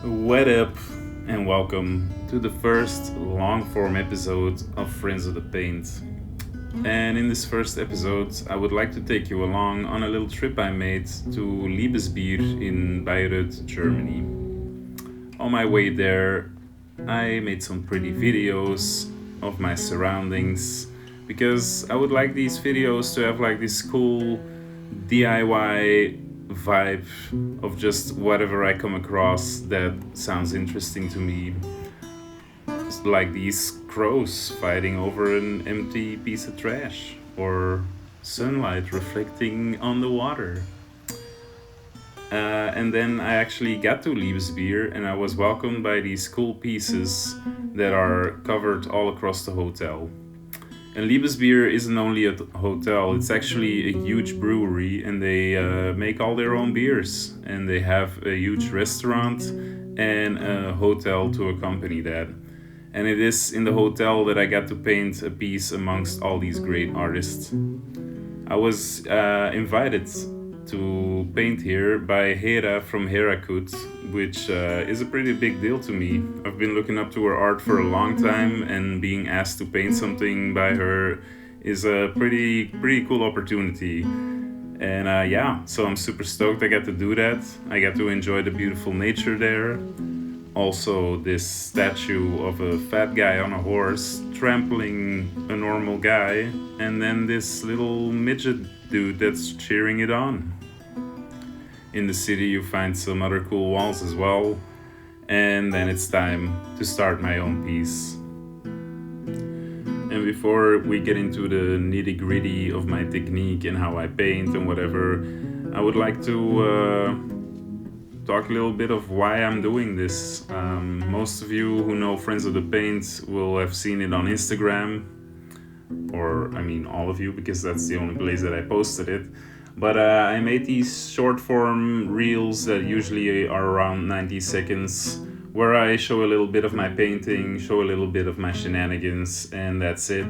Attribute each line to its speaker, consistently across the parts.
Speaker 1: What up, and welcome to the first long form episode of Friends of the Paint. And in this first episode, I would like to take you along on a little trip I made to Liebesbier in Bayreuth, Germany. On my way there, I made some pretty videos of my surroundings because I would like these videos to have like this cool DIY vibe of just whatever I come across that sounds interesting to me. It's like these crows fighting over an empty piece of trash, or sunlight reflecting on the water. And then I actually got to Liebesbier and I was welcomed by these cool pieces that are covered all across the hotel. And Liebesbier isn't only a hotel, it's actually a huge brewery and they make all their own beers. And they have a huge restaurant and a hotel to accompany that. And it is in the hotel that I got to paint a piece amongst all these great artists. I was invited to paint here by Hera from Herakut, which is a pretty big deal to me. I've been looking up to her art for a long time, and being asked to paint something by her is a pretty cool opportunity. And so I'm super stoked I got to do that. I got to enjoy the beautiful nature there. Also, this statue of a fat guy on a horse trampling a normal guy, and then this little midget dude that's cheering it on. In the city you find some other cool walls as well, and then it's time to start my own piece. And before we get into the nitty-gritty of my technique and how I paint and whatever, I would like to talk a little bit of why I'm doing this. Most of you who know Friends of the Paint will have seen it on Instagram, or I mean all of you, because that's the only place that I posted it. But I made these short form reels that usually are around 90 seconds, where I show a little bit of my painting, show a little bit of my shenanigans, and that's it.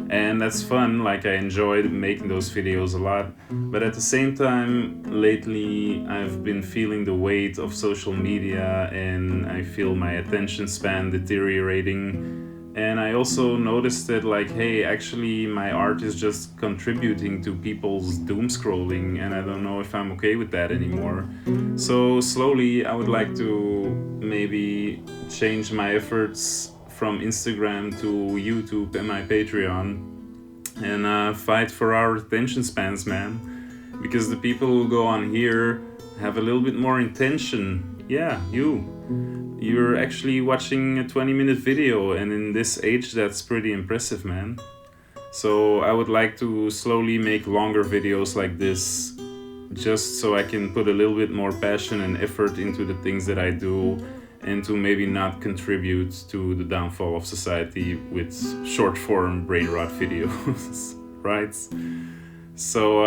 Speaker 1: And that's fun, like I enjoyed making those videos a lot. But at the same time, lately I've been feeling the weight of social media and I feel my attention span deteriorating. And I also noticed that hey, actually my art is just contributing to people's doom scrolling, and I don't know if I'm okay with that anymore. So slowly I would like to maybe change my efforts from Instagram to YouTube and my Patreon and fight for our attention spans, man. Because the people who go on here have a little bit more intention. Yeah, you're actually watching a 20-minute video, and in this age that's pretty impressive, man. So I would like to slowly make longer videos like this, just so I can put a little bit more passion and effort into the things that I do, and to maybe not contribute to the downfall of society with short form brain rot videos, right? So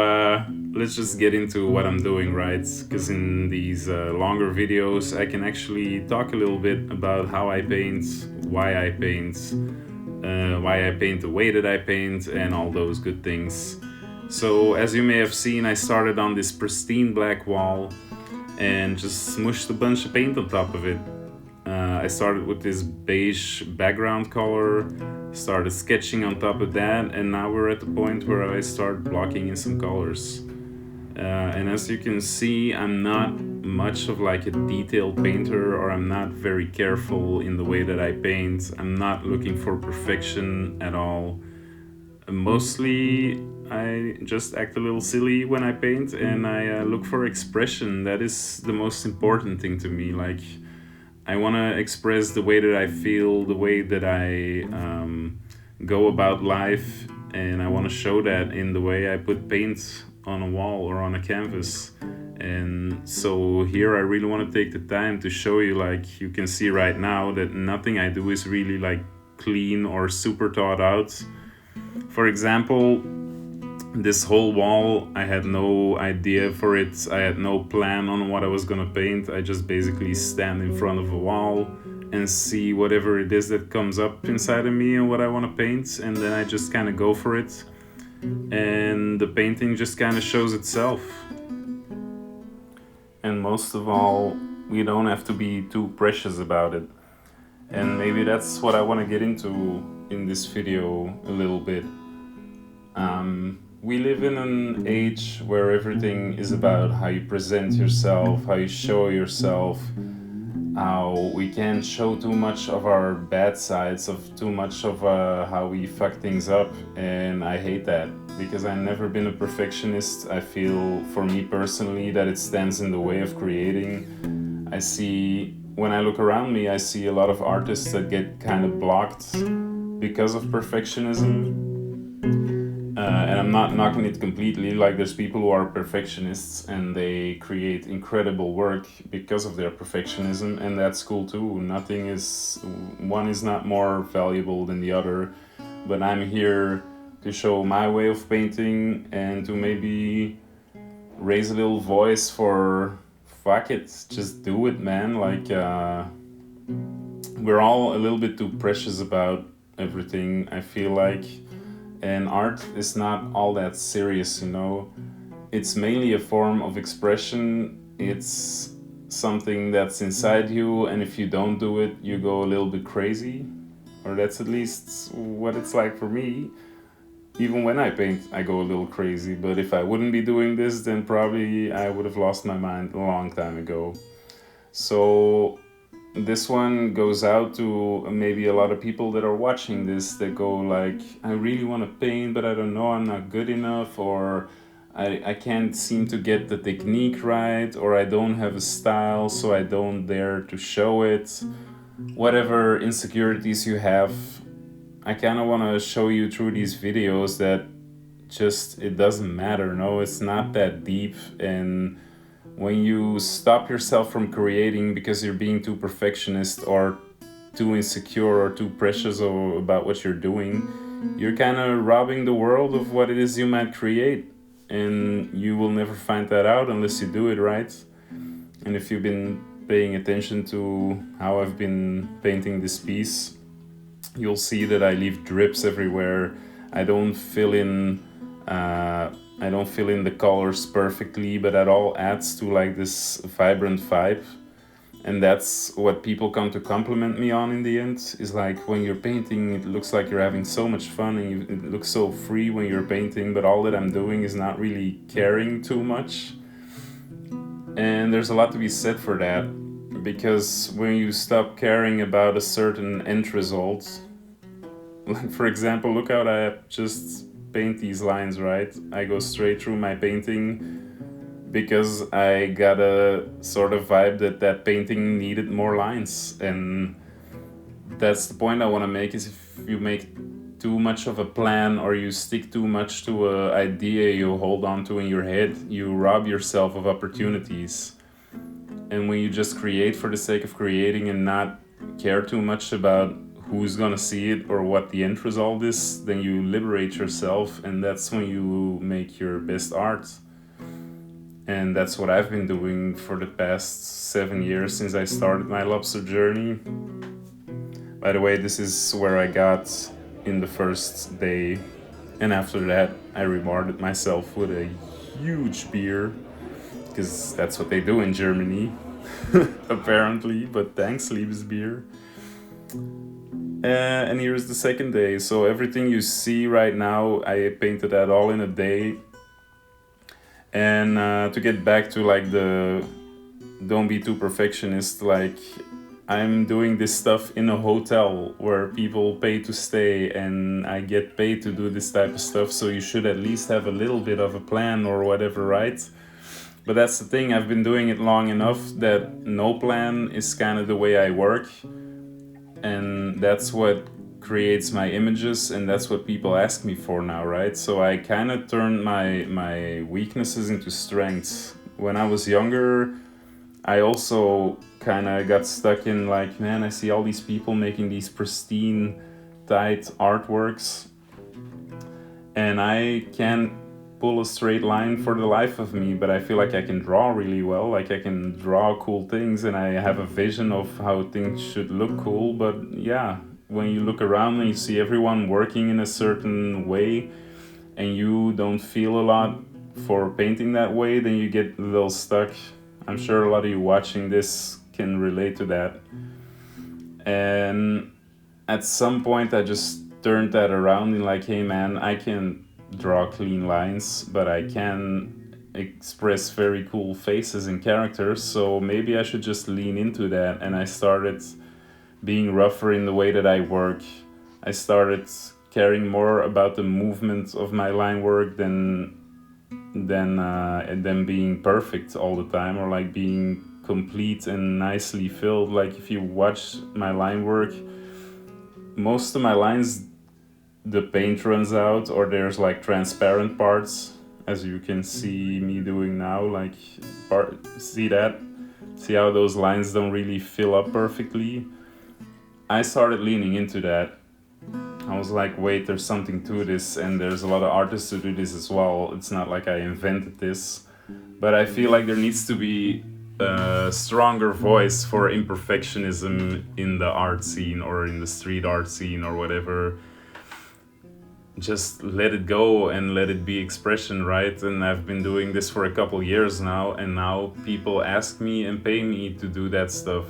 Speaker 1: let's just get into what I'm doing, right? Because in these longer videos I can actually talk a little bit about how I paint, why I paint the way that I paint, and all those good things. So as you may have seen, I started on this pristine black wall and just smushed a bunch of paint on top of it. I started with this beige background color, started sketching on top of that, and now we're at the point where I start blocking in some colors. And as you can see, I'm not much of like a detailed painter, or I'm not very careful in the way that I paint. I'm not looking for perfection at all. Mostly I just act a little silly when I paint, and I look for expression. That is the most important thing to me. Like, I want to express the way that I feel, the way that I go about life, and I want to show that in the way I put paint on a wall or on a canvas. And so here I really want to take the time to show you, like you can see right now, that nothing I do is really like clean or super thought out. For example, this whole wall, I had no idea for it. I had no plan on what I was gonna paint. I just basically stand in front of a wall and see whatever it is that comes up inside of me and what I want to paint, and then I just kind of go for it, and the painting just kind of shows itself. And most of all, we don't have to be too precious about it. And maybe that's what I want to get into in this video a little bit. We live in an age where everything is about how you present yourself, how you show yourself, how we can't show too much of our bad sides, of too much of how we fuck things up. And I hate that, because I've never been a perfectionist. I feel, for me personally, that it stands in the way of creating. I see, when I look around me, I see a lot of artists that get kind of blocked because of perfectionism. And I'm not knocking it completely. Like, there's people who are perfectionists and they create incredible work because of their perfectionism, and that's cool too. One is not more valuable than the other, but I'm here to show my way of painting and to maybe raise a little voice for fuck it, just do it, man. Like, we're all a little bit too precious about everything, I feel like. And art is not all that serious, you know. It's mainly a form of expression. It's something that's inside you, and if you don't do it, you go a little bit crazy. Or that's at least what it's like for me. Even when I paint, I go a little crazy. But if I wouldn't be doing this, then probably I would have lost my mind a long time ago. So this one goes out to maybe a lot of people that are watching this that go like, I really want to paint, but I don't know, I'm not good enough, or I can't seem to get the technique right, or I don't have a style, so I don't dare to show it. Whatever insecurities you have, I kind of want to show you through these videos that just, it doesn't matter. No, it's not that deep. And when you stop yourself from creating because you're being too perfectionist or too insecure or too precious about what you're doing, you're kind of robbing the world of what it is you might create. And you will never find that out unless you do it right. And if you've been paying attention to how I've been painting this piece, you'll see that I leave drips everywhere. I don't fill in the colors perfectly, but that all adds to like this vibrant vibe. And that's what people come to compliment me on in the end, is like, when you're painting, it looks like you're having so much fun, and it looks so free when you're painting, but all that I'm doing is not really caring too much. And there's a lot to be said for that, because when you stop caring about a certain end result, like for example, look how I just paint these lines, right? I go straight through my painting because I got a sort of vibe that painting needed more lines. And that's the point I want to make, is if you make too much of a plan, or you stick too much to an idea you hold on to in your head, you rob yourself of opportunities. And when you just create for the sake of creating and not care too much about who's gonna see it or what the end result is, then you liberate yourself, and that's when you make your best art. And that's what I've been doing for the past 7 years since I started my lobster journey. By the way, this is where I got in the first day, and after that I rewarded myself with a huge beer, because that's what they do in Germany apparently, but thanks Liebesbier. And here's the second day. So everything you see right now, I painted that all in a day. And to get back to like the don't be too perfectionist, like, I'm doing this stuff in a hotel where people pay to stay, and I get paid to do this type of stuff, so you should at least have a little bit of a plan or whatever, right? But that's the thing, I've been doing it long enough that no plan is kind of the way I work. And that's what creates my images, and that's what people ask me for now, right? So I kind of turned my weaknesses into strengths. When I was younger, I also kind of got stuck in like, man, I see all these people making these pristine, tight artworks, and I can't pull a straight line for the life of me, but I feel like I can draw really well, like I can draw cool things, and I have a vision of how things should look cool. But yeah, when you look around and you see everyone working in a certain way, and you don't feel a lot for painting that way, then you get a little stuck. I'm sure a lot of you watching this can relate to that. And at some point I just turned that around and like, hey man, I can draw clean lines, but I can express very cool faces and characters, so maybe I should just lean into that. And I started being rougher in the way that I work. I started caring more about the movement of my line work than being perfect all the time, or like being complete and nicely filled. Like if you watch my line work, most of my lines, the paint runs out, or there's like transparent parts, as you can see me doing now. Like, see how those lines don't really fill up perfectly. I started leaning into that. I was like, wait, there's something to this, and there's a lot of artists who do this as well. It's not like I invented this, but I feel like there needs to be a stronger voice for imperfectionism in the art scene or in the street art scene or whatever. Just let it go and let it be expression, right? And I've been doing this for a couple years now, and now people ask me and pay me to do that stuff.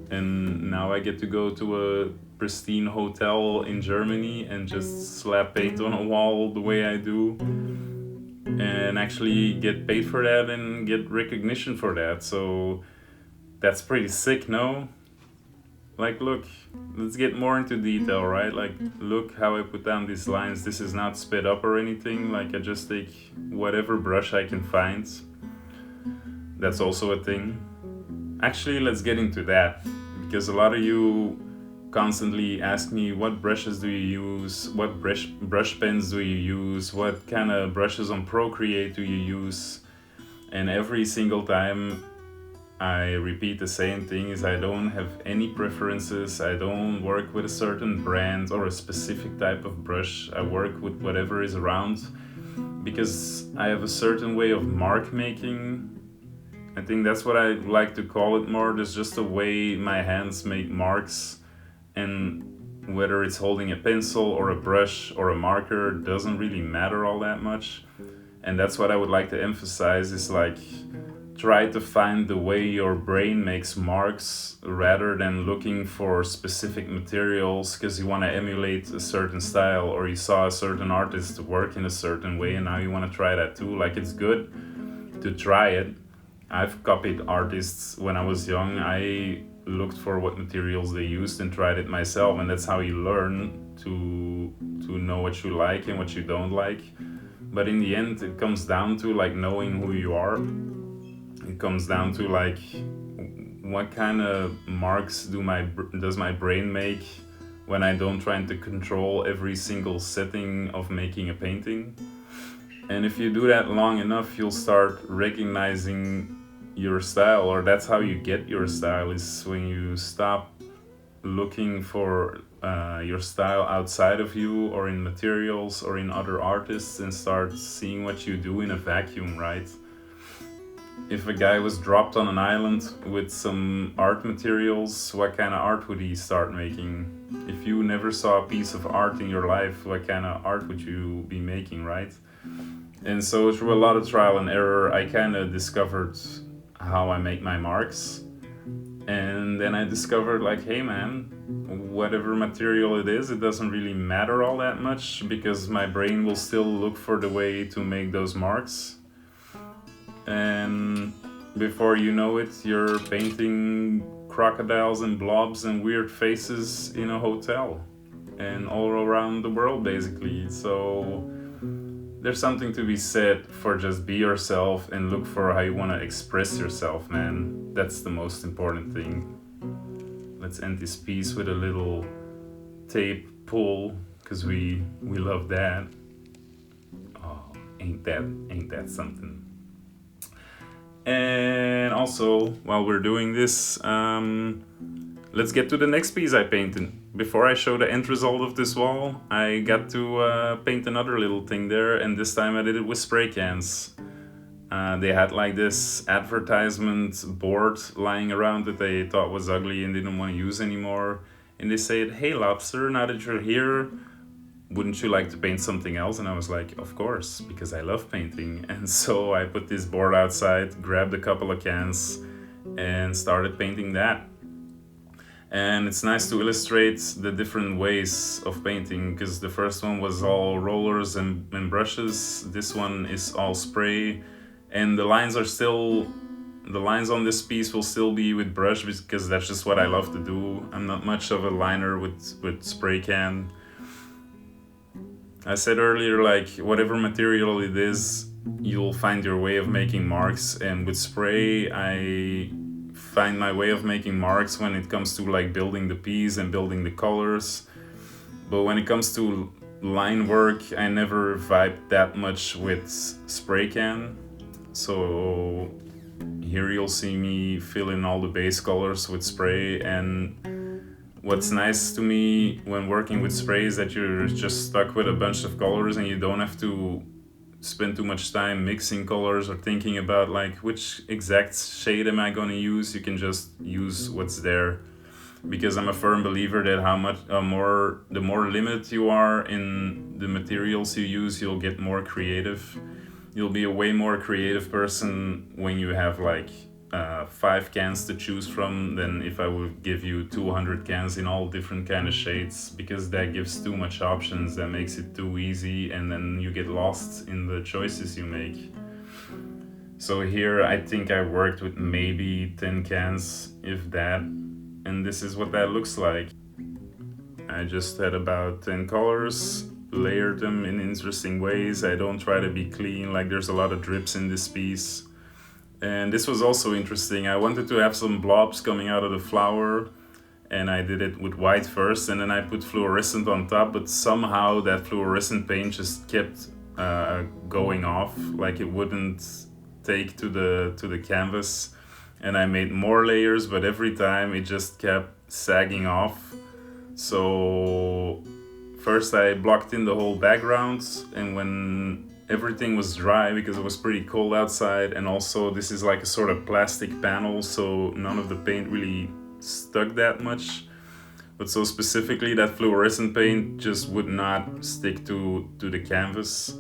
Speaker 1: And now I get to go to a pristine hotel in Germany and just slap paint on a wall the way I do, and actually get paid for that and get recognition for that. So that's pretty sick, no? Like, look, let's get more into detail, right? Like, look how I put down these lines. This is not sped up or anything. Like, I just take whatever brush I can find. That's also a thing. Actually, let's get into that, because a lot of you constantly ask me, what brushes do you use? What brush pens do you use? What kind of brushes on Procreate do you use? And every single time I repeat the same thing, is I don't have any preferences. I don't work with a certain brand or a specific type of brush. I work with whatever is around, because I have a certain way of mark making. I think that's what I like to call it more. There's just a way my hands make marks, and whether it's holding a pencil or a brush or a marker doesn't really matter all that much. And that's what I would like to emphasize, is like, try to find the way your brain makes marks rather than looking for specific materials because you want to emulate a certain style, or you saw a certain artist work in a certain way and now you want to try that too. Like, it's good to try it. I've copied artists when I was young. I looked for what materials they used and tried it myself, and that's how you learn to know what you like and what you don't like. But in the end, it comes down to like knowing who you are. It comes down to like, what kind of marks does my brain make when I don't try to control every single setting of making a painting. And if you do that long enough, you'll start recognizing your style, or that's how you get your style, is when you stop looking for your style outside of you or in materials or in other artists, and start seeing what you do in a vacuum, right? If a guy was dropped on an island with some art materials, what kind of art would he start making? If you never saw a piece of art in your life, what kind of art would you be making, right? And so through a lot of trial and error, I kind of discovered how I make my marks. And then I discovered like, hey man, whatever material it is, it doesn't really matter all that much, because my brain will still look for the way to make those marks. And before you know it, you're painting crocodiles and blobs and weird faces in a hotel and all around the world, basically. So there's something to be said for just be yourself and look for how you want to express yourself, man. That's the most important thing. Let's end this piece with a little tape pull, because we love that. Oh, ain't that something. And also, while we're doing this, let's get to the next piece I painted. Before I show the end result of this wall, I got to paint another little thing there, and this time I did it with spray cans. They had like this advertisement board lying around that they thought was ugly and didn't want to use anymore. And they said, hey Lobster, now that you're here, wouldn't you like to paint something else? And I was like, of course, because I love painting. And so I put this board outside, grabbed a couple of cans, and started painting that. And it's nice to illustrate the different ways of painting, because the first one was all rollers and brushes. This one is all spray, and the lines on this piece will still be with brush, because that's just what I love to do. I'm not much of a liner with spray can. I said earlier, like, whatever material it is, you'll find your way of making marks, and with spray I find my way of making marks when it comes to like building the piece and building the colors. But when it comes to line work, I never vibe that much with spray can. So here you'll see me fill in all the base colors with spray. And what's nice to me when working with spray is that you're just stuck with a bunch of colors and you don't have to spend too much time mixing colors or thinking about like which exact shade am I going to use. You can just use what's there, because I'm a firm believer that the more limited you are in the materials you use, you'll get more creative. You'll be a way more creative person when you have like 5 cans to choose from than if I would give you 200 cans in all different kind of shades, because that gives too much options, that makes it too easy, and then you get lost in the choices you make. So here I think I worked with maybe 10 cans, if that, and this is what that looks like. I just had about 10 colors, layered them in interesting ways. I don't try to be clean, like there's a lot of drips in this piece. And this was also interesting. I wanted to have some blobs coming out of the flower, and I did it with white first, and then I put fluorescent on top, but somehow that fluorescent paint just kept going off, like it wouldn't take to the canvas. And I made more layers, but every time it just kept sagging off. So first I blocked in the whole background, and when everything was dry, because it was pretty cold outside, and also this is like a sort of plastic panel, so none of the paint really stuck that much. But so specifically that fluorescent paint just would not stick to the canvas.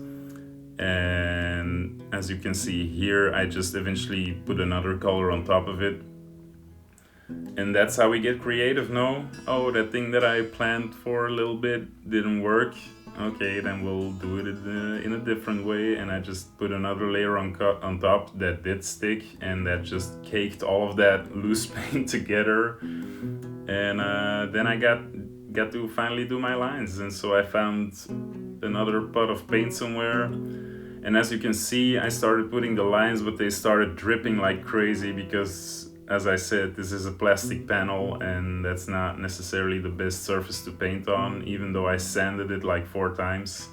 Speaker 1: And as you can see here, I just eventually put another color on top of it. And that's how we get creative, no? Oh, that thing that I planned for a little bit didn't work. Okay, then we'll do it in a different way. And I just put another layer on top that did stick, and that just caked all of that loose paint together. And then I got to finally do my lines. And so I found another pot of paint somewhere. And as you can see, I started putting the lines, but they started dripping like crazy because, as I said, this is a plastic panel and that's not necessarily the best surface to paint on, even though I sanded it like 4 times.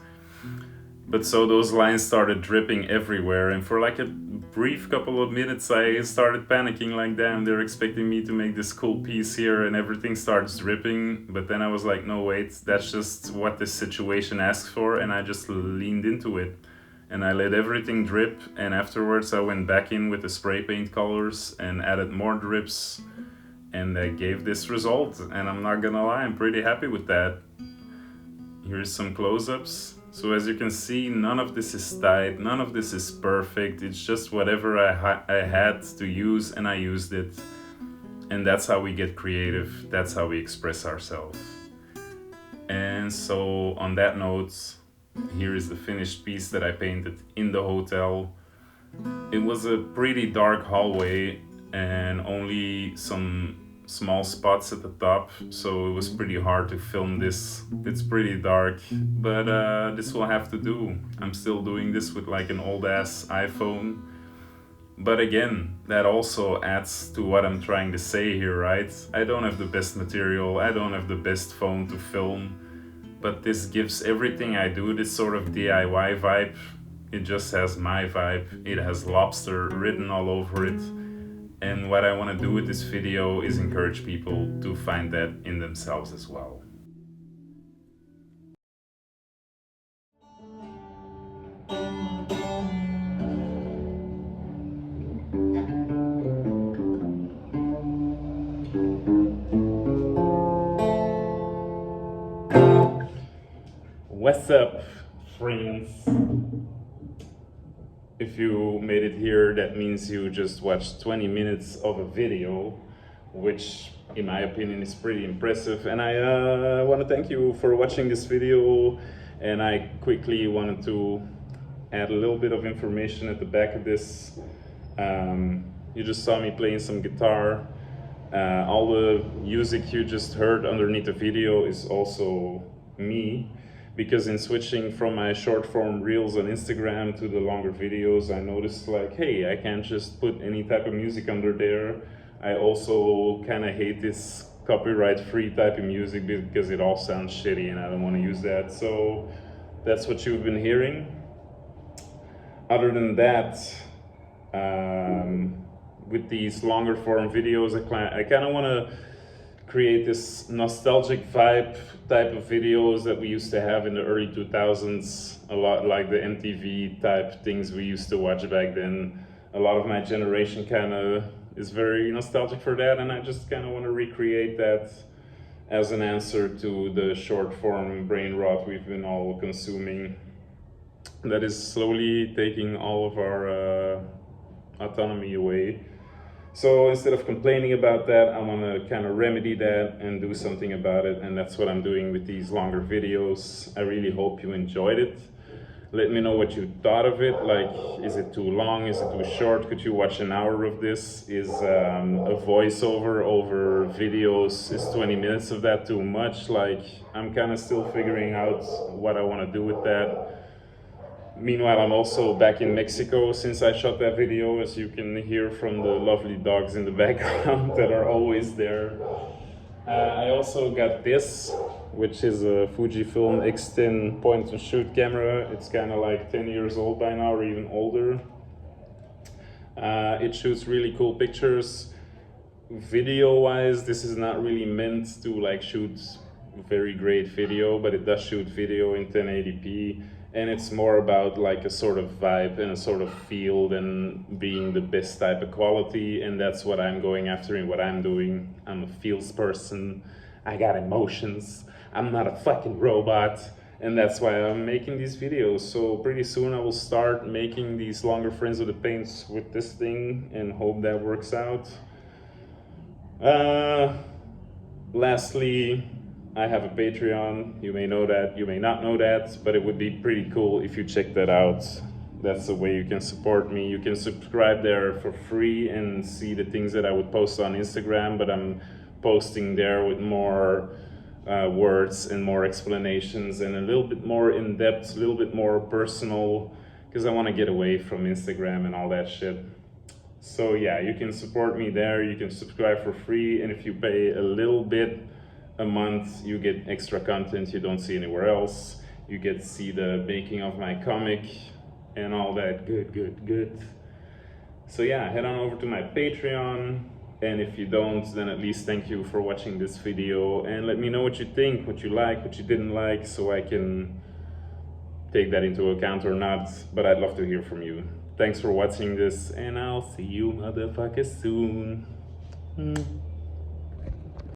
Speaker 1: But so those lines started dripping everywhere, and for like a brief couple of minutes I started panicking, like, damn, they're expecting me to make this cool piece here and everything starts dripping. But then I was like, no, wait, that's just what this situation asks for, and I just leaned into it. And I let everything drip, and afterwards I went back in with the spray paint colors and added more drips, and that gave this result. And I'm not gonna lie, I'm pretty happy with that. Here's some close-ups. So as you can see, none of this is tight, none of this is perfect. It's just whatever I had to use, and I used it. And that's how we get creative, that's how we express ourselves. And so on that note, here is the finished piece that I painted in the hotel. It was a pretty dark hallway and only some small spots at the top, so it was pretty hard to film this. It's pretty dark, but this will have to do. I'm still doing this with like an old ass iPhone. But again, that also adds to what I'm trying to say here, right? I don't have the best material, I don't have the best phone to film, but this gives everything I do this sort of DIY vibe. It just has my vibe. It has lobster written all over it. And what I want to do with this video is encourage people to find that in themselves as well. What's up, friends? if you made it here, that means you just watched 20 minutes of a video, which in my opinion is pretty impressive. And I want to thank you for watching this video, and I quickly wanted to add a little bit of information at the back of this. You just saw me playing some guitar. All the music you just heard underneath the video is also me, because in switching from my short form reels on Instagram to the longer videos, I noticed like, hey, I can't just put any type of music under there. I also kind of hate this copyright free type of music because it all sounds shitty and I don't want to use that. So that's what you've been hearing. Other than that, with these longer form videos, I kind of want to create this nostalgic vibe type of videos that we used to have in the early 2000s, a lot like the MTV type things we used to watch back then. A lot of my generation kind of is very nostalgic for that, and I just kind of want to recreate that as an answer to the short form brain rot we've been all consuming that is slowly taking all of our autonomy away. So instead of complaining about that, I want to kind of remedy that and do something about it, and that's what I'm doing with these longer videos. I really hope you enjoyed it. Let me know what you thought of it. Like, is it too long? Is it too short? Could you watch an hour of this? Is a voiceover over videos, is 20 minutes of that too much? Like, I'm kind of still figuring out what I want to do with that. Meanwhile, I'm also back in Mexico since I shot that video, as you can hear from the lovely dogs in the background that are always there. I also got this, which is a Fujifilm X10 point and shoot camera. It's kind of like 10 years old by now, or even older. It shoots really cool pictures. Video-wise, this is not really meant to like shoot very great video, but it does shoot video in 1080p. And it's more about like a sort of vibe and a sort of feel than being the best type of quality. And that's what I'm going after in what I'm doing. I'm a feels person. I got emotions. I'm not a fucking robot. And that's why I'm making these videos. So pretty soon I will start making these longer Friends of the Paints with this thing and hope that works out. Lastly, I have a Patreon. You may know that, you may not know that, but it would be pretty cool if you check that out. That's the way you can support me. You can subscribe there for free and see the things that I would post on Instagram, but I'm posting there with more words and more explanations and a little bit more in-depth, a little bit more personal, because I want to get away from Instagram and all that shit. So yeah, you can support me there. You can subscribe for free, and if you pay a little bit a month, you get extra content you don't see anywhere else. You get to see the making of my comic and all that good. So yeah, head on over to my Patreon, and if you don't, then at least thank you for watching this video, and let me know what you think, what you like, what you didn't like, so I can take that into account or not, but I'd love to hear from you. Thanks for watching this, and I'll see you motherfuckers soon.